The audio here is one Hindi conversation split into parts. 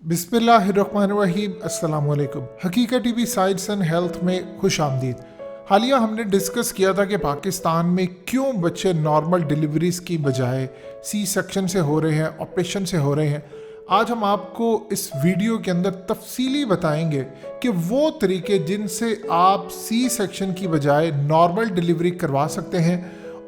बिस्मिल्लाहिर्रहमानिर्रहीम। अस्सलाम वालेकुम। हकीकत टीवी साइंस एंड हेल्थ में खुश आमदीद। हालिया हमने डिस्कस किया था कि पाकिस्तान में क्यों बच्चे नॉर्मल डिलीवरीज की बजाय सी सेक्शन से हो रहे हैं, ऑपरेशन से हो रहे हैं। आज हम आपको इस वीडियो के अंदर तफसीली बताएंगे कि वो तरीके जिनसे आप सी सेक्शन की बजाय नॉर्मल डिलीवरी करवा सकते हैं।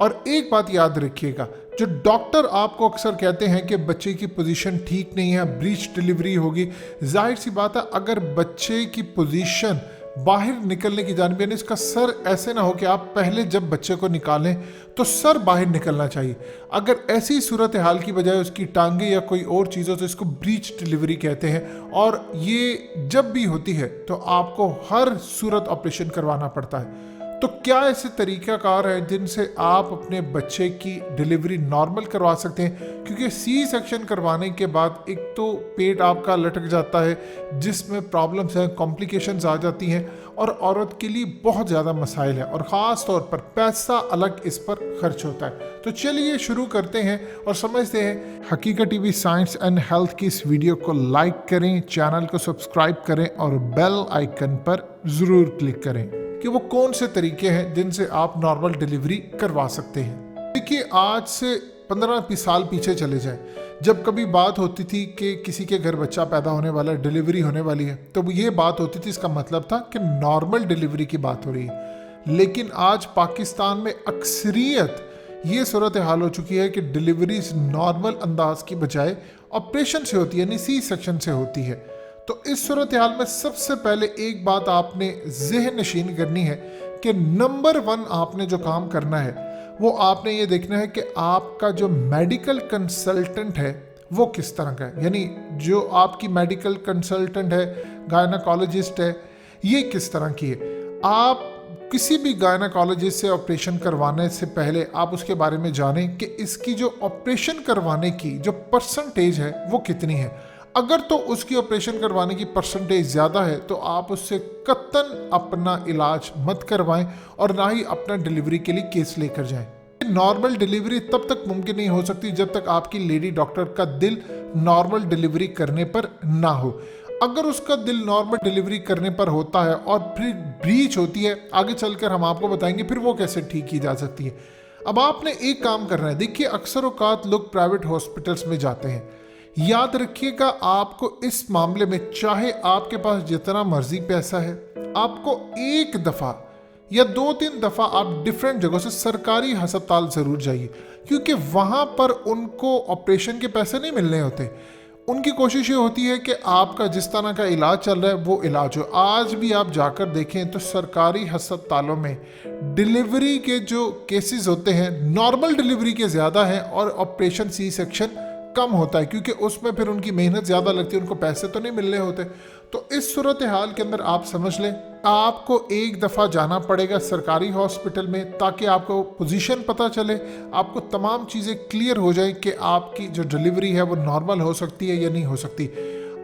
और एक बात याद रखिएगा, जो डॉक्टर आपको अक्सर कहते हैं कि बच्चे की पोजीशन ठीक नहीं है, ब्रीच डिलीवरी होगी, जाहिर सी बात है अगर बच्चे की पोजीशन बाहर निकलने की जानिब, यानी इसका सर ऐसे ना हो कि आप पहले जब बच्चे को निकालें तो सर बाहर निकलना चाहिए। अगर ऐसी सूरत हाल की बजाय उसकी टांगे या कोई और चीज़ हो तो इसको ब्रीच डिलीवरी कहते हैं। और ये जब भी होती है तो आपको हर सूरत ऑपरेशन करवाना पड़ता है। तो क्या ऐसे तरीक़ाकार है जिनसे आप अपने बच्चे की डिलीवरी नॉर्मल करवा सकते हैं? क्योंकि सी सेक्शन करवाने के बाद एक तो पेट आपका लटक जाता है जिसमें प्रॉब्लम्स हैं, कॉम्प्लिकेशंस आ जाती हैं और औरत के लिए बहुत ज़्यादा मसाइल है और ख़ास तौर पर पैसा अलग इस पर खर्च होता है। तो चलिए शुरू करते हैं और समझते हैं। हकीकत टीवी साइंस एंड हेल्थ की इस वीडियो को लाइक करें, चैनल को सब्सक्राइब करें और बेल आइकन पर ज़रूर क्लिक करें कि वो कौन से तरीके हैं जिनसे आप नॉर्मल डिलीवरी करवा सकते हैं। देखिए, आज से 15-20 साल पीछे चले जाएं, जब कभी बात होती थी कि किसी के घर बच्चा पैदा होने वाला है, डिलीवरी होने वाली है, तो ये बात होती थी, इसका मतलब था कि नॉर्मल डिलीवरी की बात हो रही है। लेकिन आज पाकिस्तान में अक्सरियत ये सूरत हाल हो चुकी है कि डिलीवरीज नॉर्मल अंदाज की बजाय ऑपरेशन से होती है, यानी सी सेक्शन से होती है। तो इस सूरत हाल में सबसे पहले एक बात आपने ज़हन नशीन करनी है कि नंबर 1 आपने जो काम करना है वो आपने ये देखना है कि आपका जो मेडिकल कंसल्टेंट है वो किस तरह का है। यानी जो आपकी मेडिकल कंसल्टेंट है, गायनाकोलॉजिस्ट है, ये किस तरह की है। आप किसी भी गायनाकोलॉजिस्ट से ऑपरेशन करवाने से पहले आप उसके बारे में जानें कि इसकी जो ऑपरेशन करवाने की जो परसेंटेज है वो कितनी है। अगर तो उसकी ऑपरेशन करवाने की परसेंटेज ज़्यादा है तो आप उससे कतन अपना इलाज मत करवाएं और ना ही अपना डिलीवरी के लिए केस लेकर जाएं। नॉर्मल डिलीवरी तब तक मुमकिन नहीं हो सकती जब तक आपकी लेडी डॉक्टर का दिल नॉर्मल डिलीवरी करने पर ना हो। अगर उसका दिल नॉर्मल डिलीवरी करने पर होता है और फिर ब्रीच होती है, आगे चलकर हम आपको बताएंगे फिर वो कैसे ठीक की जा सकती है। अब आपने एक काम करना है। देखिए, अक्सर औकात लोग प्राइवेट हॉस्पिटल्स में जाते हैं। याद रखिएगा, आपको इस मामले में चाहे आपके पास जितना मर्जी पैसा है, आपको एक दफ़ा या 2-3 दफ़ा आप डिफरेंट जगहों से सरकारी अस्पताल ज़रूर जाइए, क्योंकि वहाँ पर उनको ऑपरेशन के पैसे नहीं मिलने होते। उनकी कोशिश ये होती है कि आपका जिस तरह का इलाज चल रहा है वो इलाज हो। आज भी आप जाकर देखें तो सरकारी अस्पतालों में डिलीवरी के जो केसेस होते हैं नॉर्मल डिलीवरी के ज़्यादा हैं और ऑपरेशन सी सेक्शन कम होता है, क्योंकि उसमें फिर उनकी मेहनत ज़्यादा लगती है, उनको पैसे तो नहीं मिलने होते। तो इस सूरत हाल के अंदर आप समझ लें, आपको एक दफ़ा जाना पड़ेगा सरकारी हॉस्पिटल में ताकि आपको पोजीशन पता चले, आपको तमाम चीज़ें क्लियर हो जाए कि आपकी जो डिलीवरी है वो नॉर्मल हो सकती है या नहीं हो सकती।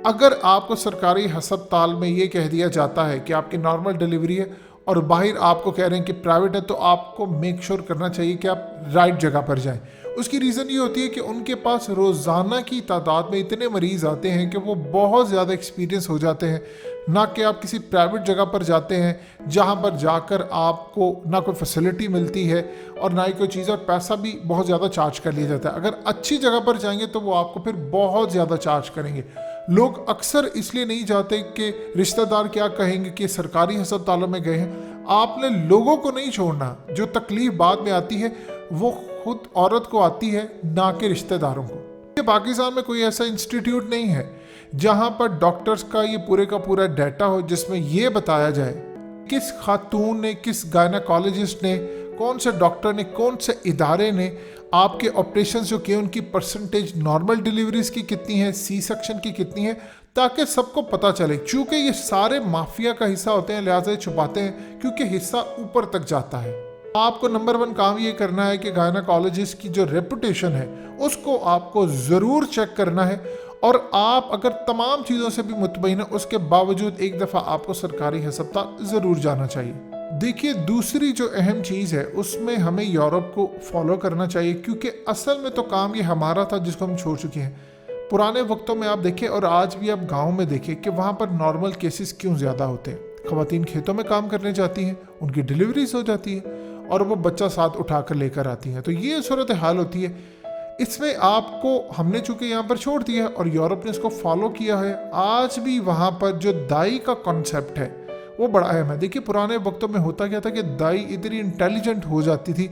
अगर आपको सरकारी अस्पताल में ये कह दिया जाता है कि आपकी नॉर्मल डिलीवरी है और बाहर आपको कह रहे हैं कि प्राइवेट है, तो आपको मेक श्योर करना चाहिए कि आप राइट जगह पर जाएं। उसकी रीज़न ये होती है कि उनके पास रोज़ाना की तादाद में इतने मरीज़ आते हैं कि वो बहुत ज़्यादा एक्सपीरियंस हो जाते हैं। ना कि आप किसी प्राइवेट जगह पर जाते हैं जहाँ पर जाकर आपको ना कोई फैसिलिटी मिलती है और ना ही कोई चीज़, और पैसा भी बहुत ज़्यादा चार्ज कर लिया जाता है। अगर अच्छी जगह पर जाएंगे तो वो आपको फिर बहुत ज़्यादा चार्ज करेंगे। लोग अक्सर इसलिए नहीं जाते कि रिश्तेदार क्या कहेंगे कि सरकारी अस्पतालों में गए हैं। आपने लोगों को नहीं छोड़ना, जो तकलीफ बाद में आती है वो खुद औरत को आती है, ना कि रिश्तेदारों को। पाकिस्तान में कोई ऐसा इंस्टीट्यूट नहीं है जहां पर डॉक्टर्स का ये पूरे का पूरा डाटा हो जिसमें ये बताया जाए किस खातून ने, किस गायनाकोलॉजिस्ट ने, कौन से डॉक्टर ने, कौन से इदारे ने आपके ऑपरेशन जो किए उनकी परसेंटेज नॉर्मल डिलीवरीज की कितनी है, सी सेक्शन की कितनी है, ताकि सबको पता चले। चूँकि ये सारे माफिया का हिस्सा होते हैं, लिहाजा छुपाते हैं, क्योंकि हिस्सा ऊपर तक जाता है। आपको नंबर 1 काम ये करना है कि गायनाकोलॉजिस्ट की जो रेपुटेशन है उसको आपको ज़रूर चेक करना है। और आप अगर तमाम चीज़ों से भी मुतमईन है, उसके बावजूद एक दफ़ा आपको सरकारी अस्पताल ज़रूर जाना चाहिए। देखिए, दूसरी जो अहम चीज़ है उसमें हमें यूरोप को फॉलो करना चाहिए, क्योंकि असल में तो काम ये हमारा था जिसको हम छोड़ चुके हैं। पुराने वक्तों में आप देखें और आज भी आप गाँव में देखें कि वहाँ पर नॉर्मल केसेस क्यों ज़्यादा होते हैं। ख़वातीन खेतों में काम करने जाती हैं, उनकी डिलीवरीज हो जाती है और वो बच्चा साथ उठा कर लेकर आती हैं। तो ये सूरत हाल होती है। इसमें आपको हमने चूंकि यहाँ पर छोड़ दिया है और यूरोप ने इसको फॉलो किया है, आज भी वहाँ पर जो दाई का कॉन्सेप्ट है वो बड़ा अहम है। देखिए पुराने वक्तों में होता क्या था कि दाई इतनी इंटेलिजेंट हो जाती थी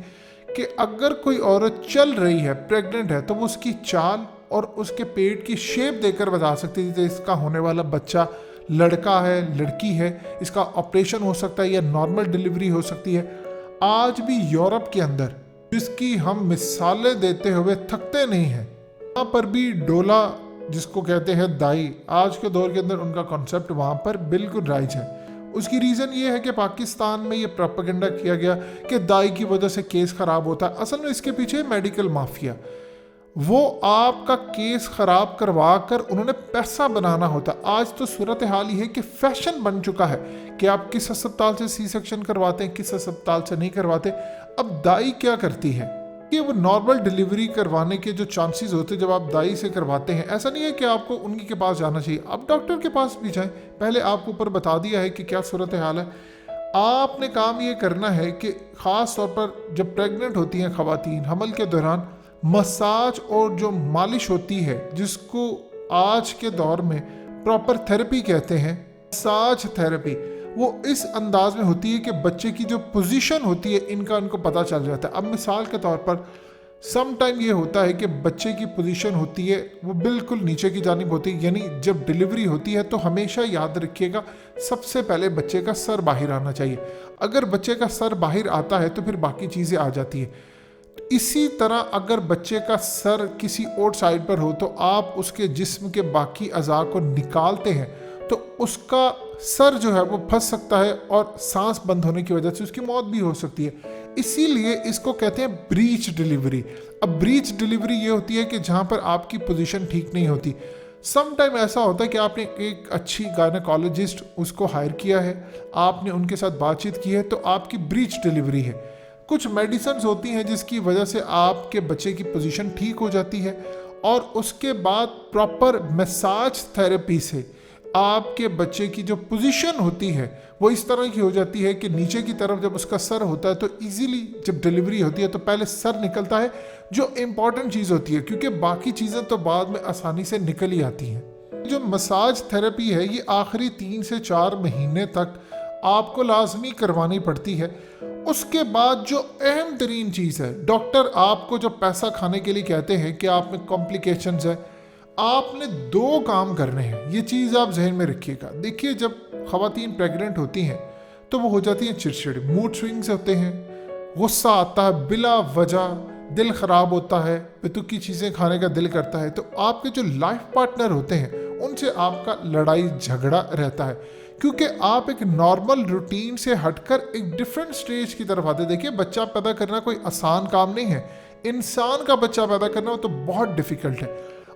कि अगर कोई औरत चल रही है, प्रेग्नेंट है, तो वो उसकी चाल और उसके पेट की शेप देकर बता सकती थी कि इसका होने वाला बच्चा लड़का है, लड़की है, इसका ऑपरेशन हो सकता है या नॉर्मल डिलीवरी हो सकती है। आज भी यूरोप के अंदर, जिसकी हम मिसालें देते हुए थकते नहीं हैं, वहाँ पर भी डोला जिसको कहते हैं दाई, आज के दौर के अंदर उनका कॉन्सेप्ट वहाँ पर बिल्कुल राइज है। उसकी रीज़न ये है कि पाकिस्तान में ये प्रोपेगेंडा किया गया कि दाई की वजह से केस ख़राब होता है। असल में इसके पीछे मेडिकल माफिया, वो आपका केस ख़राब करवा कर उन्होंने पैसा बनाना होता। आज तो सूरत हाल ये है कि फैशन बन चुका है कि आप किस अस्पताल से सी सेक्शन करवाते हैं, किस अस्पताल से नहीं करवाते। अब दाई क्या करती है कि वो नॉर्मल डिलीवरी करवाने के जो चांसेस होते हैं जब आप दाई से करवाते हैं, ऐसा नहीं है कि आपको उन्हीं के पास जाना चाहिए, आप डॉक्टर के पास भी जाएं। पहले आपको ऊपर बता दिया है कि क्या सूरत हाल है। आपने काम ये करना है कि ख़ास तौर पर जब प्रेग्नेंट होती हैं ख़वातीन, हमल के दौरान मसाज और जो मालिश होती है, जिसको आज के दौर में प्रॉपर थेरेपी कहते हैं, मसाज थेरेपी, वो इस अंदाज में होती है कि बच्चे की जो पोजीशन होती है इनका उनको पता चल जाता है। अब मिसाल के तौर पर सम टाइम ये होता है कि बच्चे की पोजीशन होती है वो बिल्कुल नीचे की जानिब होती है, यानी जब डिलीवरी होती है तो हमेशा याद रखिएगा सबसे पहले बच्चे का सर बाहर आना चाहिए। अगर बच्चे का सर बाहर आता है तो फिर बाकी चीज़ें आ जाती है। इसी तरह अगर बच्चे का सर किसी और साइड पर हो तो आप उसके जिस्म के बाकी अज़ा को निकालते हैं तो उसका सर जो है वो फंस सकता है और सांस बंद होने की वजह से उसकी मौत भी हो सकती है। इसीलिए इसको कहते हैं ब्रीच डिलीवरी। अब ब्रीच डिलीवरी ये होती है कि जहाँ पर आपकी पोजीशन ठीक नहीं होती। सम टाइम ऐसा होता है कि आपने एक अच्छी गायनेकोलॉजिस्ट उसको हायर किया है, आपने उनके साथ बातचीत की है, तो आपकी ब्रीच डिलीवरी है। कुछ मेडिसिन होती हैं जिसकी वजह से आपके बच्चे की पोजीशन ठीक हो जाती है और उसके बाद प्रॉपर मसाज थेरेपी से आपके बच्चे की जो पोजीशन होती है वो इस तरह की हो जाती है कि नीचे की तरफ जब उसका सर होता है तो इजीली जब डिलीवरी होती है तो पहले सर निकलता है, जो इम्पॉर्टेंट चीज़ होती है, क्योंकि बाकी चीज़ें तो बाद में आसानी से निकल ही आती हैं। जो मसाज थेरेपी है ये आखिरी 3 से 4 महीने तक आपको लाजमी करवानी पड़ती है। उसके बाद जो अहम तरीन चीज़ है, डॉक्टर आपको जो पैसा खाने के लिए कहते हैं कि आप में कॉम्प्लिकेशंस है, आपने 2 काम करने हैं। ये चीज़ आप जहन में रखिएगा। देखिए जब ख़वातीन प्रेग्नेंट होती हैं तो वो हो जाती हैं चिड़चिड़, मूड स्विंग्स होते हैं, गुस्सा आता है बिला वजह, दिल ख़राब होता है, बेतुकी चीज़ें खाने का दिल करता है। तो आपके जो लाइफ पार्टनर होते हैं उनसे आपका लड़ाई झगड़ा रहता है, क्योंकि आप एक नॉर्मल रूटीन से हटकर एक डिफरेंट स्टेज की तरफ आते। देखिए बच्चा पैदा करना कोई आसान काम नहीं है। इंसान का बच्चा पैदा करना तो बहुत डिफ़िकल्ट है।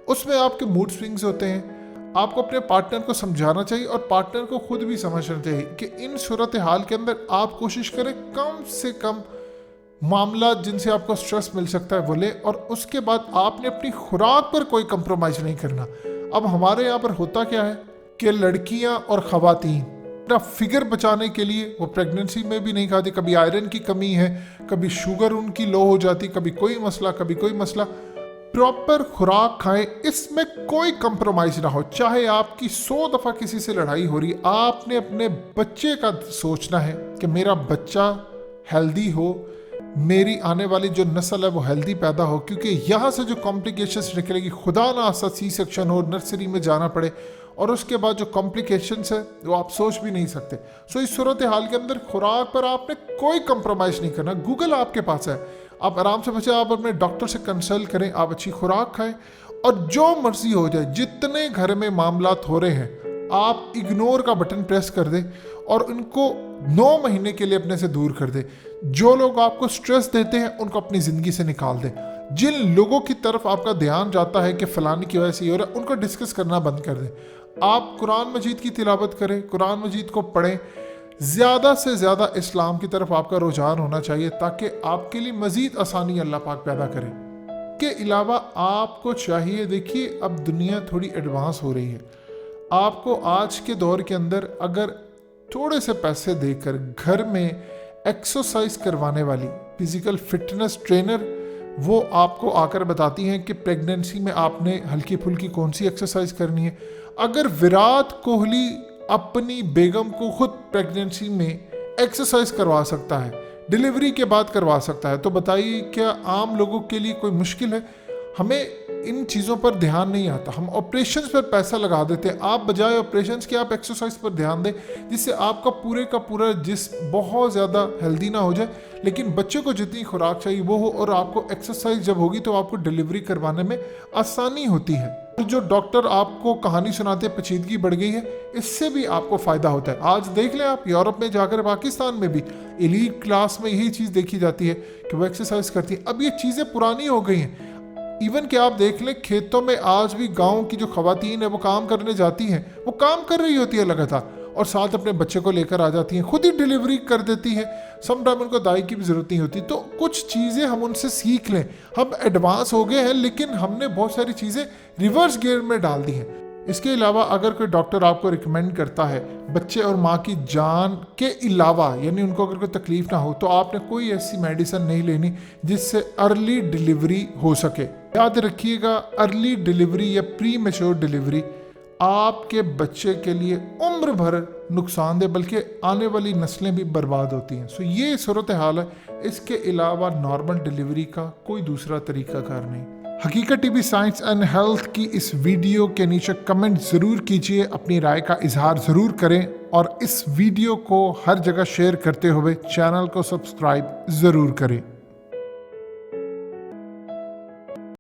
उसमें आपके मूड स्विंग्स होते हैं। आपको अपने पार्टनर को समझाना चाहिए और पार्टनर को खुद भी समझना चाहिए कि इन सूरत हाल के अंदर आप कोशिश करें कम से कम मामला जिनसे आपको स्ट्रेस मिल सकता है वो ले, और उसके बाद आपने अपनी खुराक पर कोई कंप्रोमाइज़ नहीं करना। अब हमारे यहाँ पर होता क्या है कि लड़कियाँ और ख़वातीन अपना फिगर बचाने के लिए वो प्रेगनेंसी में भी नहीं खाती, कभी आयरन की कमी है, कभी शुगर उनकी लो हो जाती, कभी कोई मसला, कभी कोई मसला। प्रॉपर खुराक खाएं, इसमें कोई कंप्रोमाइज ना हो। चाहे आपकी 100 दफ़ा किसी से लड़ाई हो रही, आपने अपने बच्चे का सोचना है कि मेरा बच्चा हेल्दी हो, मेरी आने वाली जो नस्ल है वो हेल्दी पैदा हो, क्योंकि यहाँ से जो कॉम्प्लिकेशंस निकलेगी, खुदा ना खास्ता सी सेक्शन हो, नर्सरी में जाना पड़े, और उसके बाद जो कॉम्प्लिकेशंस है वो आप सोच भी नहीं सकते। सो इस सूरत हाल के अंदर खुराक पर आपने कोई कंप्रोमाइज़ नहीं करना। गूगल आपके पास है, आप आराम से बचे, आप अपने डॉक्टर से कंसल्ट करें, आप अच्छी खुराक खाएं और जो मर्जी हो जाए, जितने घर में मामलात हो रहे हैं आप इग्नोर का बटन प्रेस कर दें और इनको 9 महीने के लिए अपने से दूर कर दें। जो लोग आपको स्ट्रेस देते हैं उनको अपनी ज़िंदगी से निकाल दें। जिन लोगों की तरफ आपका ध्यान जाता है कि फ़लानी की वजह से ये हो रहा है, उनको डिस्कस करना बंद कर दें। आप कुरान मजीद की तिलावत करें, कुरान मजीद को पढ़ें, ज़्यादा से ज़्यादा इस्लाम की तरफ आपका रुझान होना चाहिए ताकि आपके लिए मज़ीद आसानी अल्लाह पाक पैदा करें। इनके अलावा आपको चाहिए, देखिए अब दुनिया थोड़ी एडवांस हो रही है, आपको आज के दौर के अंदर अगर थोड़े से पैसे देकर घर में एक्सरसाइज करवाने वाली फिजिकल फिटनेस ट्रेनर, वो आपको आकर बताती हैं कि प्रेगनेंसी में आपने हल्की फुल्की कौन सी एक्सरसाइज करनी है। अगर विराट कोहली अपनी बेगम को खुद प्रेगनेंसी में एक्सरसाइज करवा सकता है, डिलीवरी के बाद करवा सकता है, तो बताइए क्या आम लोगों के लिए कोई मुश्किल है? हमें इन चीज़ों पर ध्यान नहीं आता, हम ऑपरेशंस पर पैसा लगा देते हैं। आप बजाय ऑपरेशंस के आप एक्सरसाइज पर ध्यान दें, जिससे आपका पूरे का पूरा जिस्म बहुत ज़्यादा हेल्दी ना हो जाए, लेकिन बच्चे को जितनी खुराक चाहिए वो हो, और आपको एक्सरसाइज जब होगी तो आपको डिलीवरी करवाने में आसानी होती है। जो डॉक्टर आपको कहानी सुनाते हैं पेचीदगी बढ़ गई है, इससे भी आपको फ़ायदा होता है। आज देख लें आप यूरोप में जाकर, पाकिस्तान में भी एलीट क्लास में यही चीज़ देखी जाती है कि वो एक्सरसाइज करती है। अब ये चीज़ें पुरानी हो गई हैं। इवन कि आप देख लें खेतों में आज भी गांव की जो खवातीन है वो काम करने जाती हैं, वो काम कर रही होती है लगातार, और साथ अपने बच्चे को लेकर आ जाती हैं, खुद ही डिलीवरी कर देती है। सम टाइम उनको दाई की भी ज़रूरत नहीं होती। तो कुछ चीज़ें हम उनसे सीख लें। हम एडवांस हो गए हैं, लेकिन हमने बहुत सारी चीज़ें रिवर्स गियर में डाल दी हैं। इसके अलावा अगर कोई डॉक्टर आपको रिकमेंड करता है बच्चे और माँ की जान के अलावा, यानी उनको अगर कोई तकलीफ ना हो, तो आपने कोई ऐसी मेडिसिन नहीं लेनी जिससे अर्ली डिलीवरी हो सके। याद रखिएगा, अर्ली डिलीवरी या प्री मैच्योर डिलीवरी आपके बच्चे के लिए उम्र भर नुकसानदेह, बल्कि आने वाली नस्लें भी बर्बाद होती हैं। सो ये सूरत हाल है। इसके अलावा नॉर्मल डिलीवरी का कोई दूसरा तरीकाकार नहीं। हकीकत टीवी साइंस एंड हेल्थ की इस वीडियो के नीचे कमेंट ज़रूर कीजिए, अपनी राय का इजहार ज़रूर करें, और इस वीडियो को हर जगह शेयर करते हुए चैनल को सब्सक्राइब ज़रूर करें।